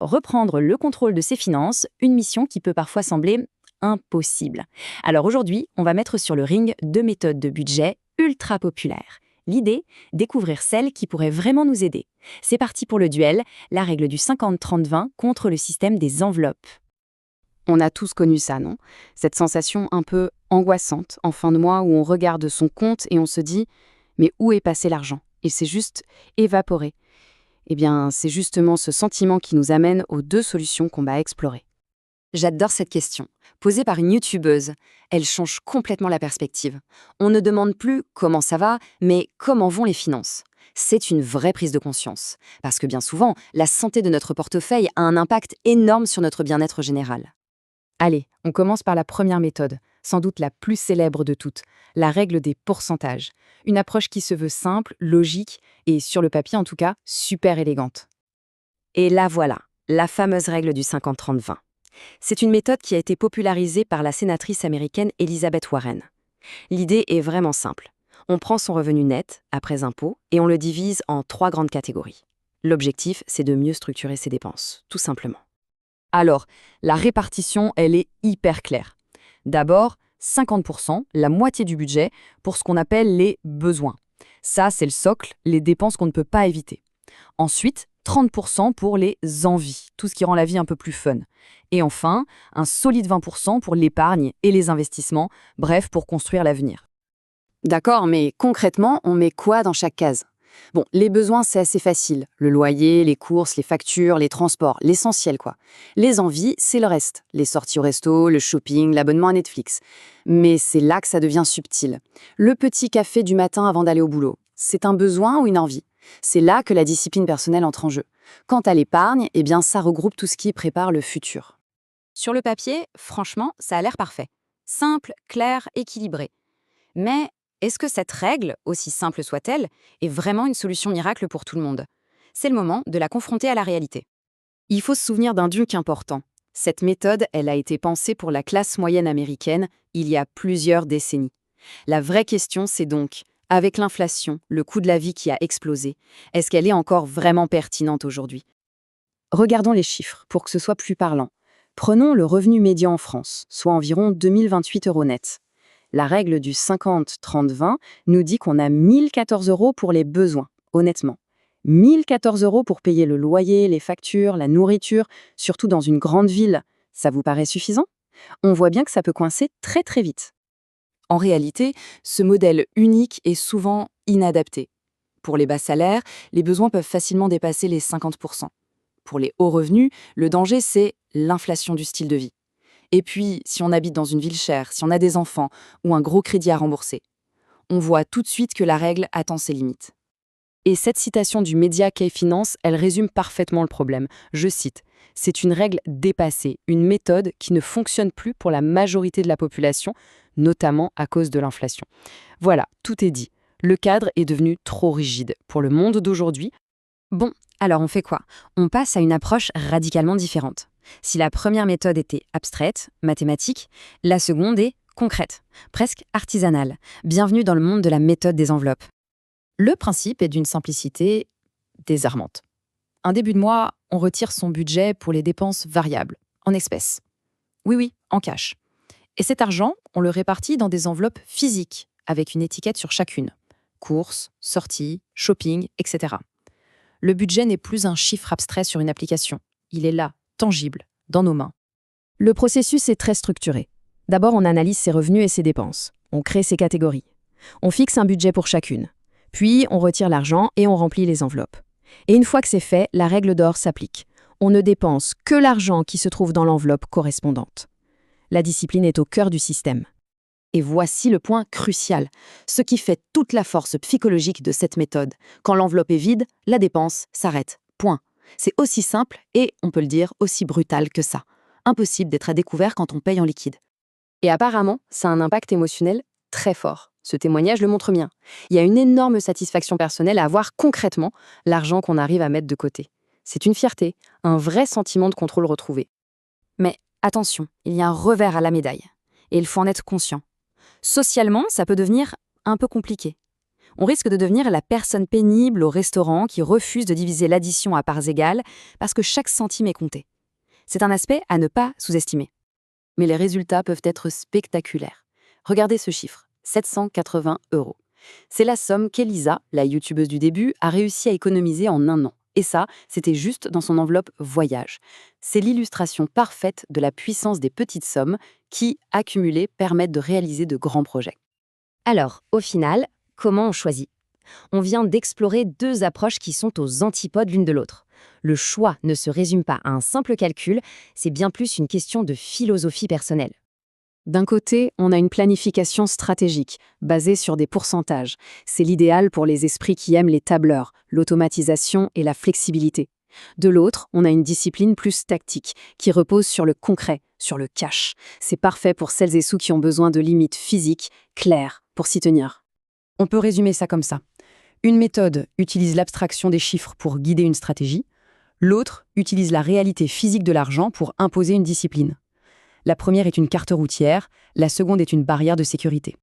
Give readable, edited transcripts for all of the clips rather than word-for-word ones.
reprendre le contrôle de ses finances, une mission qui peut parfois sembler impossible. Alors aujourd'hui, on va mettre sur le ring 2 méthodes de budget ultra populaires. L'idée, découvrir celles qui pourraient vraiment nous aider. C'est parti pour le duel, la règle du 50-30-20 contre le système des enveloppes. On a tous connu ça, non? Cette sensation un peu angoissante en fin de mois où on regarde son compte et on se dit « Mais où est passé l'argent? Il s'est juste évaporé. » Eh bien, c'est justement ce sentiment qui nous amène aux 2 solutions qu'on va explorer. J'adore cette question, posée par une youtubeuse. Elle change complètement la perspective. On ne demande plus comment ça va, mais comment vont les finances. C'est une vraie prise de conscience, parce que bien souvent, la santé de notre portefeuille a un impact énorme sur notre bien-être général. Allez, on commence par la première méthode, sans doute la plus célèbre de toutes, la règle des pourcentages. Une approche qui se veut simple, logique et, sur le papier en tout cas, super élégante. Et là voilà, la fameuse règle du 50-30-20. C'est une méthode qui a été popularisée par la sénatrice américaine Elizabeth Warren. L'idée est vraiment simple. On prend son revenu net, après impôt, et on le divise en 3 grandes catégories. L'objectif, c'est de mieux structurer ses dépenses, tout simplement. Alors, la répartition, elle est hyper claire. D'abord, 50%, la moitié du budget, pour ce qu'on appelle les besoins. Ça, c'est le socle, les dépenses qu'on ne peut pas éviter. Ensuite, 30% pour les envies, tout ce qui rend la vie un peu plus fun. Et enfin, un solide 20% pour l'épargne et les investissements, bref, pour construire l'avenir. D'accord, mais concrètement, on met quoi dans chaque case? Bon, les besoins, c'est assez facile. Le loyer, les courses, les factures, les transports, l'essentiel quoi. Les envies, c'est le reste. Les sorties au resto, le shopping, l'abonnement à Netflix. Mais c'est là que ça devient subtil. Le petit café du matin avant d'aller au boulot, c'est un besoin ou une envie? C'est là que la discipline personnelle entre en jeu. Quant à l'épargne, eh bien ça regroupe tout ce qui prépare le futur. Sur le papier, franchement, ça a l'air parfait. Simple, clair, équilibré. Mais est-ce que cette règle, aussi simple soit-elle, est vraiment une solution miracle pour tout le monde? C'est le moment de la confronter à la réalité. Il faut se souvenir d'un truc important. Cette méthode, elle a été pensée pour la classe moyenne américaine il y a plusieurs décennies. La vraie question, c'est donc, avec l'inflation, le coût de la vie qui a explosé, est-ce qu'elle est encore vraiment pertinente aujourd'hui? Regardons les chiffres pour que ce soit plus parlant. Prenons le revenu médian en France, soit environ 2028 € net. La règle du 50-30-20 nous dit qu'on a 1014 € pour les besoins, honnêtement. 1014 € pour payer le loyer, les factures, la nourriture, surtout dans une grande ville. Ça vous paraît suffisant? On voit bien que ça peut coincer très très vite. En réalité, ce modèle unique est souvent inadapté. Pour les bas salaires, les besoins peuvent facilement dépasser les 50%. Pour les hauts revenus, le danger, c'est l'inflation du style de vie. Et puis, si on habite dans une ville chère, si on a des enfants ou un gros crédit à rembourser, on voit tout de suite que la règle atteint ses limites. Et cette citation du média K-Finance, elle résume parfaitement le problème. Je cite, « C'est une règle dépassée, une méthode qui ne fonctionne plus pour la majorité de la population, notamment à cause de l'inflation. » Voilà, tout est dit. Le cadre est devenu trop rigide. Pour le monde d'aujourd'hui, Bon, alors on fait quoi? On passe à une approche radicalement différente. Si la première méthode était abstraite, mathématique, la seconde est concrète, presque artisanale. Bienvenue dans le monde de la méthode des enveloppes. le principe est d'une simplicité désarmante. Un début de mois, on retire son budget pour les dépenses variables, en espèces. Oui, en cash. Et cet argent, on le répartit dans des enveloppes physiques, avec une étiquette sur chacune. Courses, sorties, shopping, etc. Le budget n'est plus un chiffre abstrait sur une application. Il est là, tangible, dans nos mains. Le processus est très structuré. D'abord, on analyse ses revenus et ses dépenses. On crée ses catégories. On fixe un budget pour chacune. Puis, on retire l'argent et on remplit les enveloppes. Et une fois que c'est fait, la règle d'or s'applique. On ne dépense que l'argent qui se trouve dans l'enveloppe correspondante. La discipline est au cœur du système. Et voici le point crucial, ce qui fait toute la force psychologique de cette méthode. Quand l'enveloppe est vide, la dépense s'arrête. Point. C'est aussi simple et, on peut le dire, aussi brutal que ça. Impossible d'être à découvert quand on paye en liquide. Et apparemment, ça a un impact émotionnel très fort. Ce témoignage le montre bien. Il y a une énorme satisfaction personnelle à avoir concrètement l'argent qu'on arrive à mettre de côté. C'est une fierté, un vrai sentiment de contrôle retrouvé. Mais attention, il y a un revers à la médaille. Et il faut en être conscient. Socialement, ça peut devenir un peu compliqué. On risque de devenir la personne pénible au restaurant qui refuse de diviser l'addition à parts égales parce que chaque centime est compté. C'est un aspect à ne pas sous-estimer. Mais les résultats peuvent être spectaculaires. Regardez ce chiffre, 780 €. C'est la somme qu'Elisa, la youtubeuse du début, a réussi à économiser en un an. Et ça, c'était juste dans son enveloppe voyage. C'est l'illustration parfaite de la puissance des petites sommes qui, accumulées, permettent de réaliser de grands projets. Alors, au final, comment on choisit ? On vient d'explorer deux approches qui sont aux antipodes l'une de l'autre. Le choix ne se résume pas à un simple calcul, c'est bien plus une question de philosophie personnelle. D'un côté, on a une planification stratégique, basée sur des pourcentages. C'est l'idéal pour les esprits qui aiment les tableurs, l'automatisation et la flexibilité. De l'autre, on a une discipline plus tactique, qui repose sur le concret, sur le cash. C'est parfait pour celles et ceux qui ont besoin de limites physiques claires pour s'y tenir. On peut résumer ça comme ça. Une méthode utilise l'abstraction des chiffres pour guider une stratégie, l'autre utilise la réalité physique de l'argent pour imposer une discipline. La première est une carte routière, la seconde est une barrière de sécurité.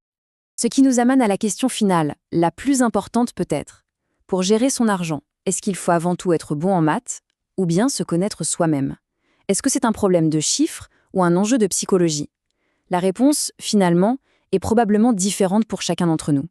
Ce qui nous amène à la question finale, la plus importante peut-être. Pour gérer son argent, est-ce qu'il faut avant tout être bon en maths ou bien se connaître soi-même ? Est-ce que c'est un problème de chiffres ou un enjeu de psychologie ? La réponse, finalement, est probablement différente pour chacun d'entre nous.